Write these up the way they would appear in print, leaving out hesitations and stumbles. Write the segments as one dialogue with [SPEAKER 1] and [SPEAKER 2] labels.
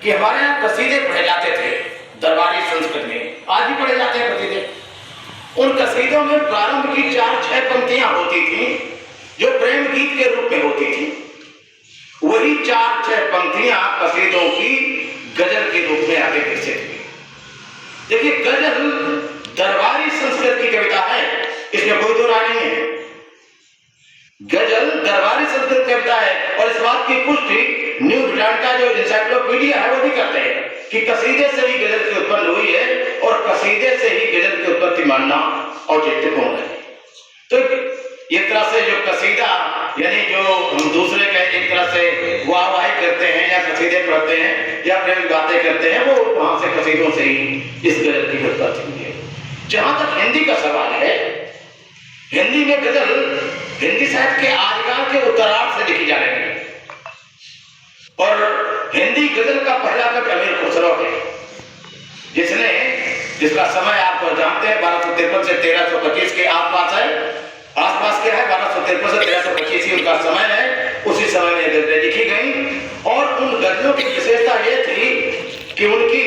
[SPEAKER 1] कि हमारे यहाँ कसीदे पढ़े जाते थे दरबारी संस्कृत में, आज भी पढ़े जाते हैं कसीदे। उन कसीदों में प्रारंभ की 4-6 पंक्तियां होती थी जो प्रेम गीत के रूप में होती थी। वही 4-6 पंक्तियां कसीदों की गजल के रूप में आगे विकसित हुई। देखिए, गजल दरबारी संस्कृत की कविता है, इसमें कोई दो राय नहीं है। गजल दरबारी संस्कृत कविता है और इस बात की पुष्टि न्यू ब्रिटानिका जो इंसाइक्लोपीडिया है वो भी करते हैं कि कसीदे से ही गजल की उत्पन्न हुई है और कसीदे से ही गजल की उत्पत्ति मानना औचित्यपूर्ण है। तो एक तरह से जो कसीदा यानी जो हम दूसरे के एक तरह से वाहवाही करते हैं या कसीदे पढ़ते हैं या प्रेम बातें करते हैं, वो वहां से कसीदों से ही इस गजल की उत्पत्ति हुई है। जहां तक हिंदी का सवाल है, हिंदी में गजल हिंदी साहित्य के आदिकाल के उत्तरार्ध से लिखी जाने लगी और हिंदी गजल का पहला कवि अमीर खुसरो है, जिसका समय आप जानते हैं 1253 से 1325 के आसपास है। आसपास क्या है, 1253 से 1325 ही उनका समय है। उसी समय में गजलें लिखी गई और उन गजलों की विशेषता यह थी कि उनकी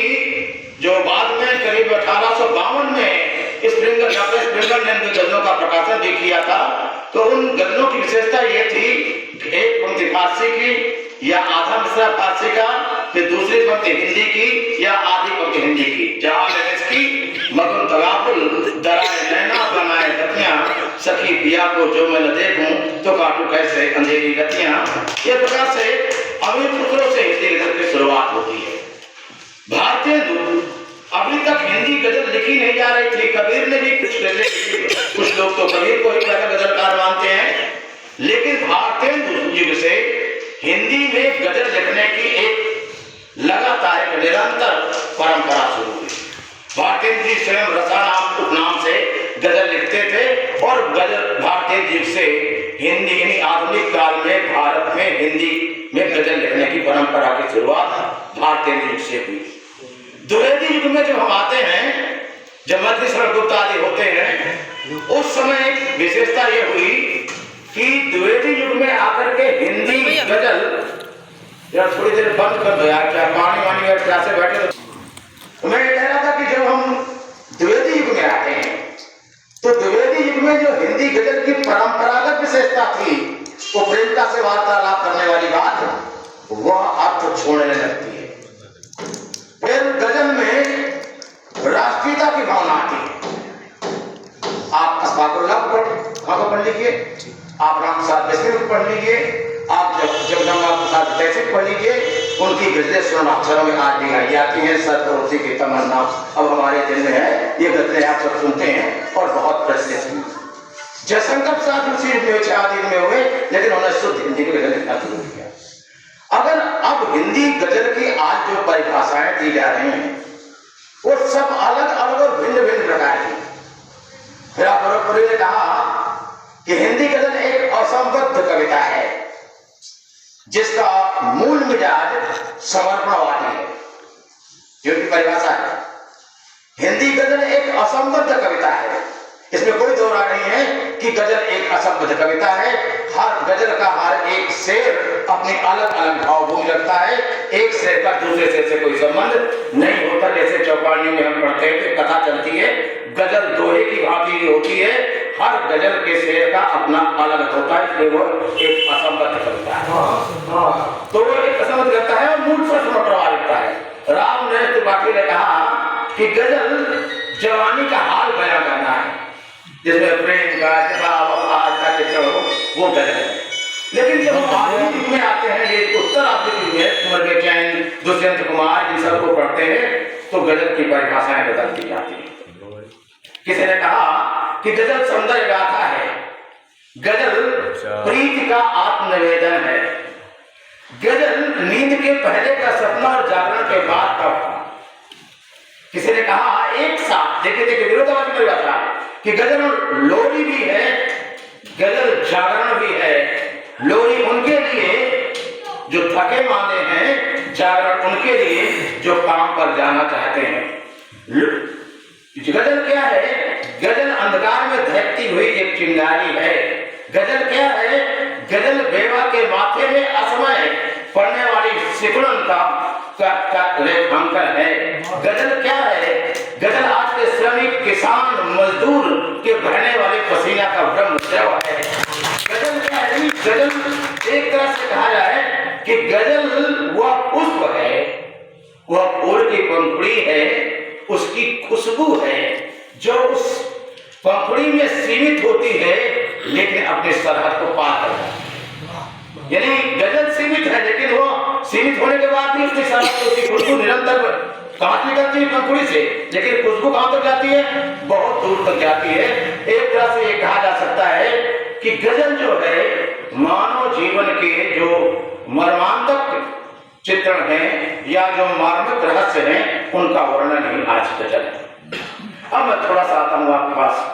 [SPEAKER 1] जो बाद में करीब 1852 में स्प्रिंगर ने गजलों का प्रकाशन भी किया था, तो उन गजलों की विशेषता यह थी कि एक पंक्ति फारसी की या आधा मिसरा फारसी का, फिर दूसरी पंक्ति हिंदी की या आधी पंक्ति हिंदी की। जहां की मगन तगाफुल दराए नैना बनाए गतियां, सखी पिया को जो मैं न देखूं तो काटू कैसे अंधेरी गतियां। ये प्रकार से अमीर खुसरो से हिंदी गजल की शुरुआत होती है। भारतीय अभी तक हिंदी गजल लिखी नहीं जा रही थी। कबीर ने भी कुछ गजलें लिखी, कुछ लोग तो कबीर को ही पहला गजलकार मानते हैं, लेकिन भारतीय युग से हिंदी में गजल लिखने की एक लगातार एक निरंतर परंपरा शुरू हुई। भारतीय जी स्वयं रसा नाम उपनाम से गजल लिखते थे और गजल भारतीय युग से हिंदी यानी आधुनिक काल में भारत में हिंदी में गजल लिखने की परंपरा की शुरुआत भारतीय युग से हुई। द्विवेदी युग में जब हम आते हैं, जब मध्य शरण गुप्त आदि होते हैं, उस समय एक विशेषता यह हुई कि द्विवेदी युग में आकर के हिंदी गजल यार थोड़ी देर बंद कर दो यार, क्या पानी वानी या क्या से बैठे। तो मैं कह रहा था कि जब हम द्विवेदी युग में आते हैं तो द्विवेदी युग में जो हिंदी गजल की परंपरागत विशेषता थी, वो प्रेमता से वार्तालाप करने वाली बात, वह अर्थ छोड़ने लगती है। फिर गजल में राष्ट्रीयता की भावना आती है। आप अस्फाकुल्लाह को पढ़ लीजिए, आप राम प्रसाद बिस्मिल को पढ़ लीजिए, आप जगदम्बा प्रसाद जैसे पढ़ लीजिए, उनकी गजलें स्वर्ण अक्षरों में आज भी गाई जाती हैं। सरफरोशी की तमन्ना अब हमारे दिल में है, ये गजलें आप सब सुनते हैं और बहुत प्रचलित हुई। जयशंकर प्रसाद उसी आदि में हुए, लेकिन उन्होंने शुद्ध हिंदी में गजल लिखना शुरू किया। अगर अब हिंदी गजल की आज जो परिभाषाएं दी जा रही हैं, वो सब अलग अलग और भिन्न भिन्न प्रकार की। फिर आपने कहा कि हिंदी गजल एक असंबद्ध कविता है जिसका मूल मिजाज समर्पणवादी है, जो कि परिभाषा है। हिंदी गजल एक असंबद्ध कविता है, इसमें कोई दो राय नहीं है कि गजल एक असंबद्ध कविता है। हर गजल का हर एक शेर अपनी अलग अलग भावभूमि रखता है। एक शेर का दूसरे शेर से कोई संबंध नहीं होता। जैसे चौपानियों में हम पढ़ते हैं कि कथा चलती है, गजल दोहे की भांति होती है, हर गजल के शेर का अपना अलग होता है, इसलिए वो एक असंबद्ध कविता है। तो वो एक असंबद्ध कविता है और मूल से प्रभावित है। राम नरेश त्रिपाठी ने कहा कि गजल जवानी का हाल बयां करना है, जिसमें प्रेम का आज का चित्र हो, वो गजल है। लेकिन जब हम आधुनिक युग में आते हैं, ये उत्तर आधुनिक युग में कुंवर बेचैन, दुष्यंत कुमार इन सबको पढ़ते हैं, तो गजल की परिभाषाएं बदल दी जाती है। किसी ने कहा कि गजल सौंदर्य गाथा है, गजल प्रीति का आत्मनिवेदन है, गजल नींद के पहले का सपना और जागरण के बाद का होना। किसी ने कहा एक साथ, देखिए विरोधाभासी परिभाषा कि गजल लोरी भी है, गजल जागरण भी है। लोरी उनके लिए जो थके मांदे हैं, जागरण उनके लिए जो काम पर जाना चाहते हैं। गजल क्या है? गजल अंधकार में धकती हुई एक चिंगारी है। गजल क्या है? गजल बेवा के माथे में असमय पड़ने वाली सिकुड़न का का रेखांकन है। गजल क्या है? गजल आज के श्रमिक, किसान, मजदूर के बहने वाले पसीना का ब्रह्म द्रव है। गजल क्या है? गजल एक तरह से कहा जाए कि गजल वह पुष्प है, वह फूल की पंखुड़ी है, उसकी खुशबू है जो उस पंखुड़ी में सीमित होती है लेकिन अपने सरहद को पार करता है। यानी गजल सीमित है लेकिन वो सीमित होने के बाद भी उसकी सरहद, उसकी खुशबू निरंतर कहाँ निकलती है पंखुड़ी से, लेकिन खुशबू कहाँ तक जाती है? बहुत दूर तक जाती है। एक तरह से ये कहा जा सकता है कि गजल जो है मानव जीवन के जो मर्मांतक चित्रण है या जो मार्मिक रहस्य हैं उनका वर्णन ही आज गजल है। अब मैं थोड़ा सा आता हूँ आपके पास